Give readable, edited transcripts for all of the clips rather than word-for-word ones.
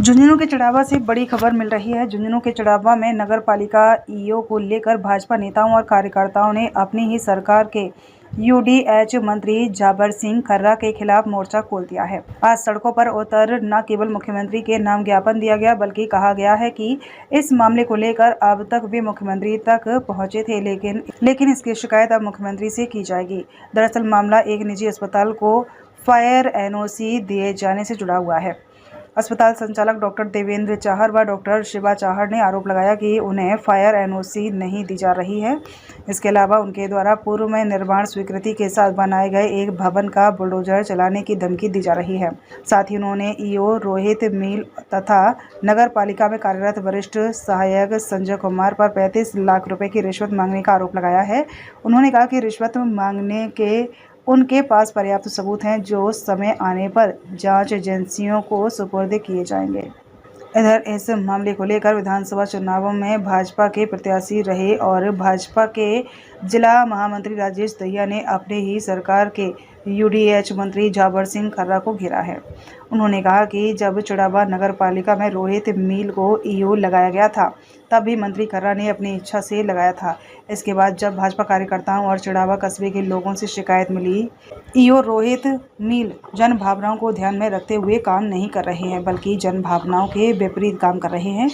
झुंझुनू के चड़ावा से बड़ी खबर मिल रही है। झुंझुनू के चड़ावा में नगर पालिका ईओ को लेकर भाजपा नेताओं और कार्यकर्ताओं ने अपनी ही सरकार के यूडीएच मंत्री जाबर सिंह खर्रा के खिलाफ मोर्चा खोल दिया है। आज सड़कों पर उतर न केवल मुख्यमंत्री के नाम ज्ञापन दिया गया, बल्कि कहा गया है कि इस मामले को लेकर अब तक वे मुख्यमंत्री तक पहुंचे थे, लेकिन इसकी शिकायत अब मुख्यमंत्री से की जाएगी। दरअसल मामला एक निजी अस्पताल को फायर एनओसी दिए जाने से जुड़ा हुआ है। अस्पताल संचालक डॉक्टर देवेंद्र चाहर व डॉक्टर शिवा चाहर ने आरोप लगाया कि उन्हें फायर एनओसी नहीं दी जा रही है। इसके अलावा उनके द्वारा पूर्व में निर्माण स्वीकृति के साथ बनाए गए एक भवन का बुलडोजर चलाने की धमकी दी जा रही है। साथ ही उन्होंने ईओ रोहित मील तथा नगर पालिका में कार्यरत वरिष्ठ सहायक संजय कुमार पर 35 लाख रुपए की रिश्वत मांगने का आरोप लगाया है। उन्होंने कहा कि रिश्वत मांगने के उनके पास पर्याप्त सबूत हैं, जो समय आने पर जांच एजेंसियों को सुपुर्द किए जाएंगे। इधर इस मामले को लेकर विधानसभा चुनावों में भाजपा के प्रत्याशी रहे और भाजपा के जिला महामंत्री राजेश दहिया ने अपने ही सरकार के यूडीएच मंत्री जाबर सिंह खर्रा को घेरा है। उन्होंने कहा कि जब चड़ावा नगर पालिका में रोहित मील को ईओ लगाया गया था, तब भी मंत्री खर्रा ने अपनी इच्छा से लगाया था। इसके बाद जब भाजपा कार्यकर्ताओं और चड़ावा कस्बे के लोगों से शिकायत मिली, ईओ रोहित मील जन भावनाओं को ध्यान में रखते हुए काम नहीं कर रहे हैं, बल्कि जन भावनाओं के विपरीत काम कर रहे हैं,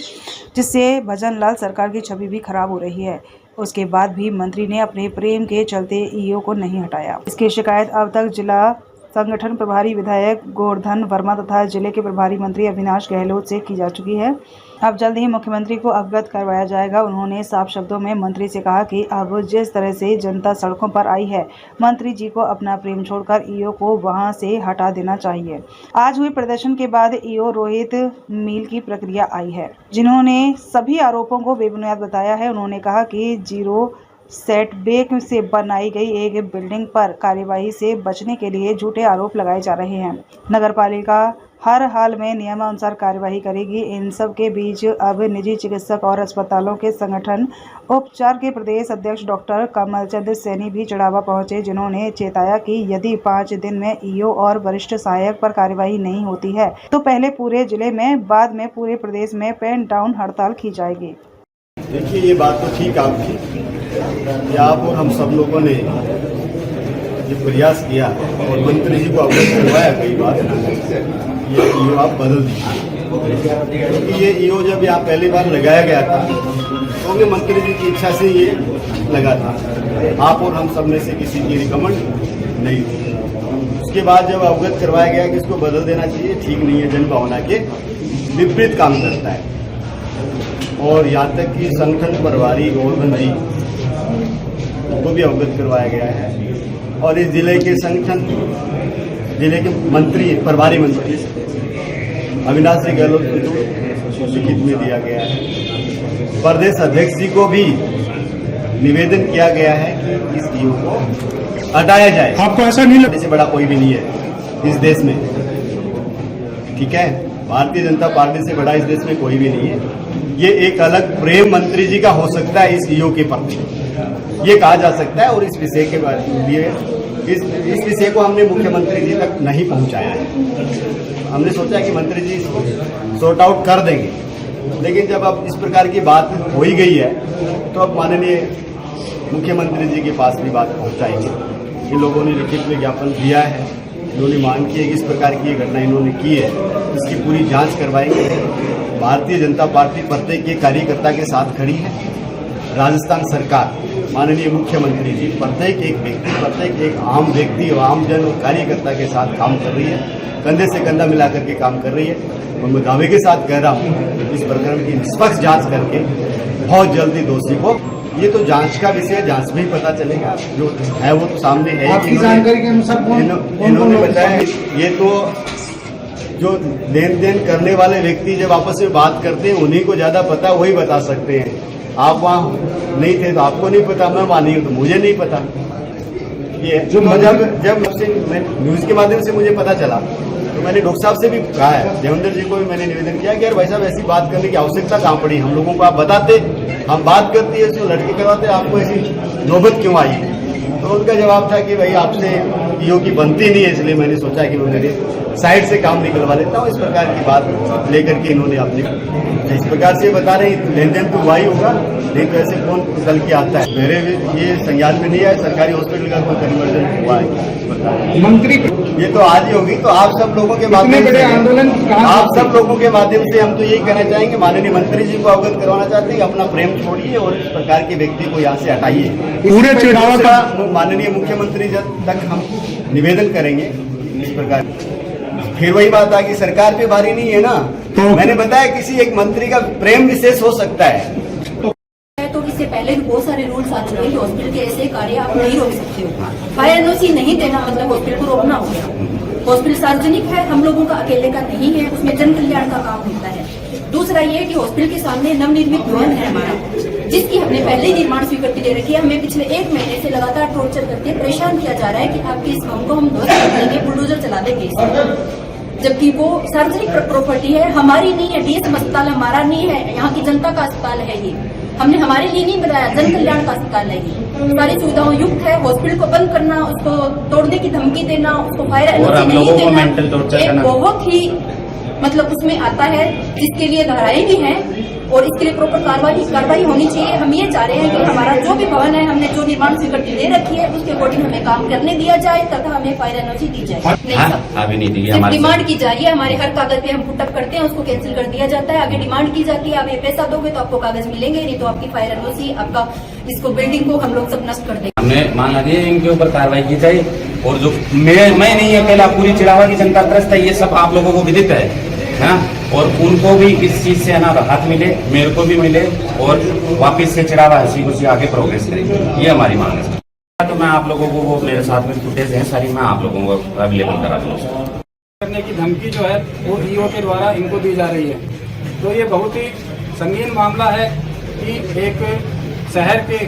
जिससे भजन लाल सरकार की छवि भी खराब हो रही है। उसके बाद भी मंत्री ने अपने प्रेम के चलते ईओ को नहीं हटाया। इसकी शिकायत अब तक जिला संगठन प्रभारी विधायक गोवर्धन वर्मा तथा जिले के प्रभारी मंत्री अविनाश गहलोत से की जा चुकी है। अब जल्द ही मुख्यमंत्री को अवगत करवाया जाएगा। उन्होंने साफ शब्दों में मंत्री से कहा कि अब जिस तरह से जनता सड़कों पर आई है, मंत्री जी को अपना प्रेम छोड़कर ईओ को वहां से हटा देना चाहिए। आज हुए प्रदर्शन के बाद ईओ रोहित मील की प्रक्रिया आई है, जिन्होंने सभी आरोपों को बेबुनियाद बताया है। उन्होंने कहा कि जीरो सेटबैक से बनाई गई एक बिल्डिंग पर कार्यवाही से बचने के लिए झूठे आरोप लगाए जा रहे हैं। नगरपालिका हर हाल में नियमानुसार कार्यवाही करेगी। इन सब के बीच अब निजी चिकित्सक और अस्पतालों के संगठन उपचार के प्रदेश अध्यक्ष डॉक्टर कमलचंद सैनी भी चड़ावा पहुंचे, जिन्होंने चेताया कि यदि 5 दिन में ईओ और वरिष्ठ सहायक पर कार्यवाही नहीं होती है, तो पहले पूरे जिले में, बाद में पूरे प्रदेश में पेन डाउन हड़ताल की जाएगी। देखिए, ये बात तो ठीक आपकी, आप और हम सब लोगों ने ये प्रयास किया और मंत्री जी को अवगत करवाया कई बार, ये ईओ आप बदल दीजिए। क्योंकि ये ईओ जब यहाँ पहली बार लगाया गया था, तो मंत्री जी की इच्छा से ये लगा था। आप और हम सब में से किसी की रिकमेंड नहीं थी। उसके बाद जब अवगत करवाया गया कि इसको बदल देना चाहिए, ठीक नहीं है, जन भावना के विपरीत काम करता है। और यहाँ तक कि संगठन प्रभारी गोवर्धन जी को भी अवगत करवाया गया है और इस जिले के संगठन, जिले के मंत्री, प्रभारी मंत्री अविनाश गहलोत को लिखित में दिया गया है। प्रदेश अध्यक्ष जी को भी निवेदन किया गया है कि इस ईओ को हटाया जाए। आपको ऐसा नहीं लगता? इससे बड़ा कोई भी नहीं है इस देश में, ठीक है? भारतीय जनता पार्टी से बड़ा इस देश में कोई भी नहीं है। ये एक अलग प्रेम मंत्री जी का हो सकता है इस ईओ के प्रति, ये कहा जा सकता है। और इस विषय के लिए इस विषय को हमने मुख्यमंत्री जी तक नहीं पहुंचाया है। हमने सोचा कि मंत्री जी इसको सॉर्ट आउट कर देंगे, लेकिन जब अब इस प्रकार की बात हो ही गई है, तो अब माननीय मुख्यमंत्री जी के पास भी बात पहुंचाएंगे। इन लोगों ने लिखित में ज्ञापन दिया है, इन्होंने मांग की है कि इस प्रकार की घटना इन्होंने की है, इसकी पूरी जांच करवाएंगे। भारतीय जनता पार्टी प्रत्येक एक कार्यकर्ता के साथ खड़ी है। राजस्थान सरकार, माननीय मुख्यमंत्री जी प्रत्येक एक व्यक्ति, प्रत्येक एक आम व्यक्ति और आम जन और कार्यकर्ता के साथ काम कर रही है, कंधे से कंधा मिलाकर के काम कर रही है। और मैं दावे के साथ कह रहा हूँ, इस प्रकरण की निष्पक्ष जांच करके बहुत जल्दी दोषी को, ये तो जांच का विषय, जांच में ही पता चलेगा, जो है वो तो सामने है। आपकी जानकारी के अनुसार इन्होंने बताया, ये तो जो लेन देन करने वाले व्यक्ति जब आपस में बात करते हैं, उन्हीं को ज्यादा पता, वही बता सकते हैं। आप वहाँ नहीं थे तो आपको नहीं पता, मैं वहाँ नहीं हूँ तो मुझे नहीं पता। ये जो जब न्यूज के माध्यम से मुझे पता चला, तो मैंने डॉक्टर साहब से भी कहा है, देवेंद्र जी को भी मैंने निवेदन किया कि यार भाई साहब, ऐसी बात करने की आवश्यकता कहाँ पड़ी? हम लोगों को आप बताते, हम बात करते हैं, उसमें लड़के करवाते, आपको ऐसी नौबत क्यों आई? तो उनका जवाब था कि भाई आपसे ईओ की बनती नहीं है, इसलिए मैंने सोचा कि वो मेरे साइड से काम निकलवा लेता हूँ, इस प्रकार की बात लेकर के इन्होंने अपने इस प्रकार से बता रहे हैं। लेन देन तो हुआ ही होगा, नहीं तो ऐसे कौन चल के आता है। मेरे ये संज्ञान में नहीं है, सरकारी हॉस्पिटल का कोई कन्वर्जन हुआ है मंत्री ये तो आज ही होगी। तो आप सब लोगों के माध्यम से आंदोलन आप सब लोगों के माध्यम से हम तो यही कहना चाहेंगे, माननीय मंत्री जी को अवगत करवाना चाहते हैं, अपना प्रेम छोड़िए और इस प्रकार के व्यक्ति को यहाँ से हटाइए। पूरे चुनाव का माननीय मुख्यमंत्री तक हम निवेदन करेंगे इस प्रकार। फिर वही बात आ गई, सरकार पे भारी नहीं है ना। तो मैंने बताया किसी एक मंत्री का प्रेम विशेष हो सकता है। तो इससे पहले भी बहुत सारे रूल्स आ चुके हैं कि हॉस्पिटल के ऐसे कार्य आप नहीं रोक सकते हो। फायर एनओसी नहीं देना मतलब हॉस्पिटल को रोकना हो गया। हॉस्पिटल सार्वजनिक है, हम लोगों का अकेले का नहीं है, उसमें जन कल्याण का काम होता है। दूसरा ये कि हॉस्पिटल के सामने नवनिर्मित भवन है हमारा, जिसकी हमने पहले ही निर्माण स्वीकृति ले रखी है। हमें पिछले 1 महीने से लगातार टॉर्चर करके परेशान किया जा रहा है कि आपके इस भवन को हम ध्वस्त कर देंगे, बुलडोजर चला देंगे इसे। जबकि वो सार्वजनिक प्रॉपर्टी है, हमारी नहीं है। डीएसएम अस्पताल हमारा नहीं है, यहाँ की जनता का अस्पताल है ये। हमने हमारे लिए नहीं बनाया, जन कल्याण का अस्पताल है ये। सारी सुविधाओं युक्त है। हॉस्पिटल को बंद करना, उसको तोड़ने की धमकी देना, उसको फायर एनओसी नहीं देना, एक बहुत ही मतलब उसमें आता है, जिसके लिए धाराएं भी हैं और इसके लिए प्रॉपर कार्रवाई होनी चाहिए। हम ये चाह रहे हैं कि हमारा जो भी भवन है, हमने जो निर्माण स्वीकृति ले रखी है, उसके अकॉर्डिंग हमें काम करने दिया जाए तथा हमें फायर एनओसी दी जाए। अभी नहीं दी सिर्फ डिमांड की जा रही है। हमारे हर कागज पे हम पुटअप करते हैं, उसको कैंसिल कर दिया जाता है। आगे डिमांड की जाती है, आप ये पैसा दोगे तो आपको कागज मिलेंगे, नहीं तो आपकी फायर एनओसी, आपका इसको बिल्डिंग को हम लोग सब नष्ट कर देंगे। हमने मांगा दी इनके ऊपर कार्रवाई की जाए। और जो मैं नहीं है, पहला पूरी चिड़ावा की जनता त्रस्त है, ये सब आप लोगों को विदित है ना। और उनको भी इस चीज से ना राहत मिले, मेरे को भी मिले और वापस से चिड़ावा हंसी खुशी आगे प्रोग्रेस करें, ये हमारी मांग है। तो मैं आप लोगों को वो मेरे साथ में फुटेज है सारी, मैं आप लोगों को अवेलेबल करा दूंगा। करने की धमकी जो है वो ईओ के द्वारा इनको दी जा रही है। तो ये बहुत ही संगीन मामला है कि एक शहर के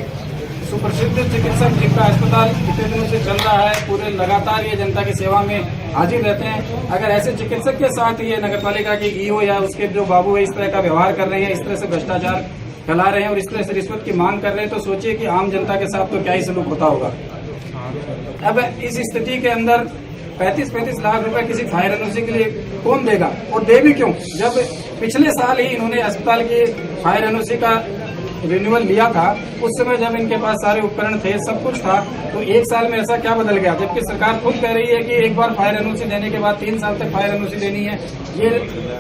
सुप्रसिद्ध चिकित्सक जिनका अस्पताल कितने दिनों से चल रहा है, पूरे लगातार ये जनता की सेवा में हाजिर रहते हैं, अगर ऐसे चिकित्सक के साथ ये नगरपालिका के ईओ या उसके जो बाबू है इस तरह का व्यवहार कर रहे हैं, इस तरह से भ्रष्टाचार फैला रहे हैं और इस तरह से रिश्वत की मांग कर रहे हैं, तो सोचिए कि आम जनता के साथ तो क्या ही सलूक होता होगा। अब इस स्थिति के अंदर 35-35 लाख रुपए किसी फायर एनओसी के लिए कौन देगा, और दे भी क्यों, जब पिछले साल ही इन्होंने अस्पताल के फायर एनओसी का रिन्यूअल लिया था। उस समय जब इनके पास सारे उपकरण थे, सब कुछ था, तो 1 साल में ऐसा क्या बदल गया, जबकि सरकार खुद कह रही है कि एक बार फायर एनओसी देने के बाद 3 साल तक फायर एनओसी देनी है। ये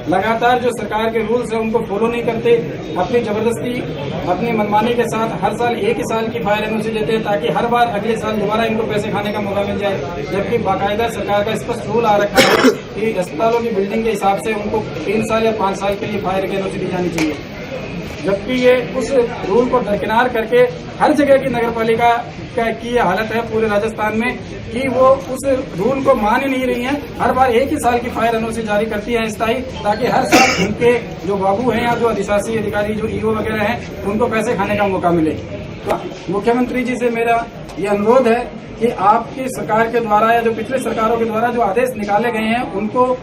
लगातार जो सरकार के रूल्स है उनको फॉलो नहीं करते, अपनी जबरदस्ती अपनी मनमानी के साथ हर साल 1 ही साल की फायर एनओसी देते हैं, ताकि हर बार अगले साल दोबारा इनको पैसे खाने का मौका मिल जाए। जबकि बाकायदा सरकार का स्पष्ट रूल आ रखा है कि अस्पतालों की बिल्डिंग के हिसाब से उनको 3 साल या 5 साल के लिए फायर एनओसी दी जानी चाहिए। जबकि ये उस रूल को दरकिनार करके हर जगह की नगरपालिका की ये हालत है पूरे राजस्थान में कि वो उस रूल को मान ही नहीं रही है। हर बार 1 ही साल की फायर एनओसी जारी करती है स्थायी, ताकि हर साल उनके जो बाबू हैं या जो अधिशासी अधिकारी जो ईओ वगैरह हैं उनको पैसे खाने का मौका मिले। तो मुख्यमंत्री जी से मेरा ये अनुरोध है कि आपकी सरकार के द्वारा या जो पिछले सरकारों के द्वारा जो आदेश निकाले गए हैं उनको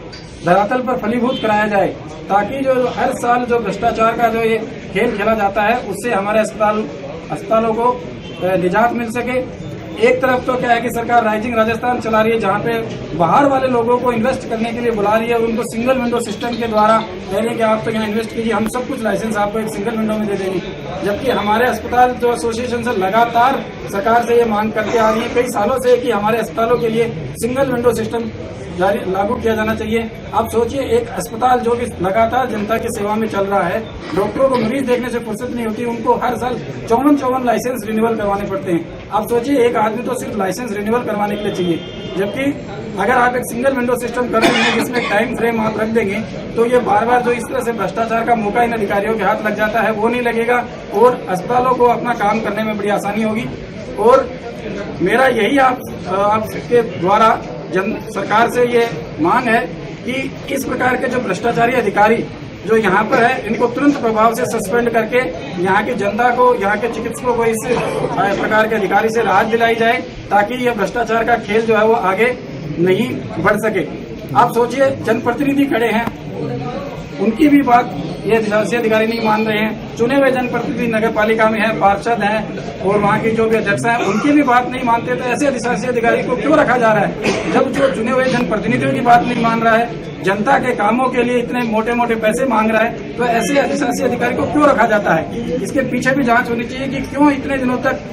धरातल पर फलीभूत कराया जाए, ताकि जो हर साल जो भ्रष्टाचार का जो ये खेल खेला जाता है उससे हमारे अस्पतालों को निजात मिल सके। एक तरफ तो क्या है कि सरकार राइजिंग राजस्थान चला रही है, जहाँ पे बाहर वाले लोगों को इन्वेस्ट करने के लिए बुला रही है और उनको सिंगल विंडो सिस्टम के द्वारा कह रही है कि आप तो यहाँ इन्वेस्ट कीजिए, हम सब कुछ लाइसेंस आपको एक सिंगल विंडो में दे देंगे। जबकि हमारे अस्पताल जो एसोसिएशन से लगातार सरकार से ये मांग करते आ रही है कई सालों से कि हमारे अस्पतालों के लिए सिंगल विंडो सिस्टम लागू किया जाना चाहिए। आप सोचिए, एक अस्पताल जो कि लगातार जनता की सेवा में चल रहा है, डॉक्टरों को मरीज देखने से फुर्सत नहीं होती, उनको हर साल 54 लाइसेंस रिन्यूअल करवाने पड़ते हैं। आप सोचिए, एक आदमी तो सिर्फ लाइसेंस रिन्यूअल करवाने के लिए चाहिए, जबकि अगर आप एक सिंगल विंडो सिस्टम कर रहे हैं जिसमें टाइम फ्रेम आप रख देंगे तो ये बार बार जो इस तरह से भ्रष्टाचार का मौका इन अधिकारियों के हाथ लग जाता है वो नहीं लगेगा और अस्पतालों को अपना काम करने में बड़ी आसानी होगी। और मेरा यही आपके द्वारा सरकार से ये मांग है कि इस प्रकार के जो भ्रष्टाचारी अधिकारी जो यहाँ पर है इनको तुरंत प्रभाव से सस्पेंड करके यहाँ की जनता को, यहाँ के चिकित्सकों को इस प्रकार के अधिकारी से राहत दिलाई जाए, ताकि ये भ्रष्टाचार का खेल जो है वो आगे नहीं बढ़ सके। आप सोचिए, जनप्रतिनिधि खड़े हैं, उनकी भी बात ये शासकीय अधिकारी नहीं मान रहे हैं। चुने हुए जनप्रतिनिधि नगर पालिका में है, पार्षद हैं और वहाँ के जो भी अध्यक्ष हैं उनकी भी बात नहीं मानते, तो ऐसे अधिशासी अधिकारी को क्यों रखा जा रहा है? जब जो चुने हुए जनप्रतिनिधियों की बात नहीं मान रहा है, जनता के कामों के लिए इतने मोटे मोटे पैसे मांग रहा है, तो ऐसे अधिशासी अधिकारी को क्यों रखा जाता है? इसके पीछे भी जांच होनी चाहिए कि क्यों इतने दिनों तक।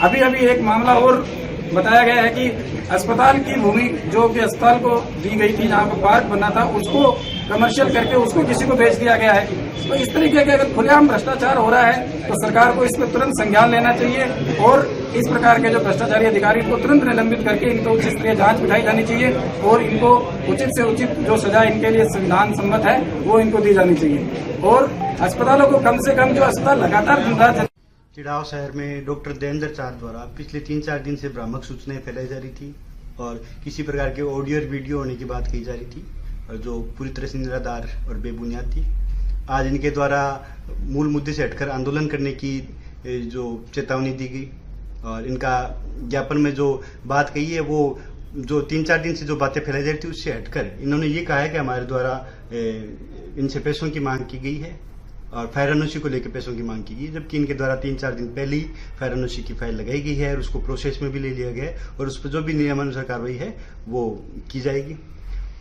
अभी एक मामला और बताया गया है कि अस्पताल की भूमि जो कि अस्पताल को दी गई थी, जहाँ पर पार्क बना था, उसको कमर्शियल करके उसको किसी को बेच दिया गया है। तो इस तरीके के अगर खुलेआम भ्रष्टाचार हो रहा है तो सरकार को इस पर तुरंत संज्ञान लेना चाहिए और इस प्रकार के जो भ्रष्टाचारी अधिकारी को तुरंत निलंबित करके इनको उच्च स्तरीय जांच बिठाई जानी चाहिए और इनको उचित से उचित जो सजा इनके लिए संविधान सम्मत है वो इनको दी जानी चाहिए। और अस्पतालों को कम से कम जो अस्पताल लगातार धंधा चिड़ाव शहर में डॉक्टर देवेंद्र चार द्वारा पिछले 3-4 दिन से भ्रामक सूचनाएं फैलाई जा रही थी और किसी प्रकार के ऑडियो और वीडियो होने की बात कही जा रही थी और जो पूरी तरह से निराधार और बेबुनियाद थी। आज इनके द्वारा मूल मुद्दे से हटकर आंदोलन करने की जो चेतावनी दी गई और इनका ज्ञापन में जो बात कही है वो जो 3-4 दिन से जो बातें फैलाई जा रही थी उससे हटकर इन्होंने ये कहा है कि हमारे द्वारा इनसे पैसों की मांग की गई है और फायर एनओसी को लेकर पैसों की मांग की गई, जबकि इनके द्वारा 3-4 दिन पहले ही फायर एनओसी की फाइल लगाई गई है और उसको प्रोसेस में भी ले लिया गया है और उस पर जो भी नियमानुसार कार्रवाई है वो की जाएगी।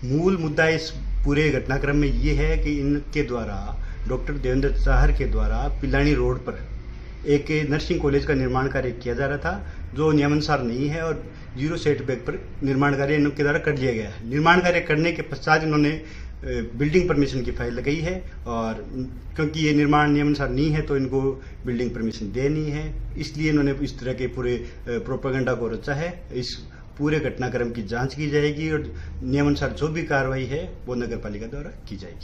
मूल मुद्दा इस पूरे घटनाक्रम में ये है कि इनके द्वारा डॉक्टर देवेंद्र चाहर के द्वारा पिलानी रोड पर एक नर्सिंग कॉलेज का निर्माण कार्य किया जा रहा था जो नियमानुसार नहीं है और 0 सेटबैक पर निर्माण कार्य इनके द्वारा कर लिया गया है। निर्माण कार्य करने के पश्चात इन्होंने बिल्डिंग परमिशन की फाइल लगाई है और क्योंकि ये निर्माण नियमानुसार नहीं है तो इनको बिल्डिंग परमिशन देनी है, इसलिए इन्होंने इस तरह के पूरे प्रोपेगेंडा को रचा है। इस पूरे घटनाक्रम की जांच की जाएगी और नियमानुसार जो भी कार्रवाई है वो नगर पालिका द्वारा की जाएगी।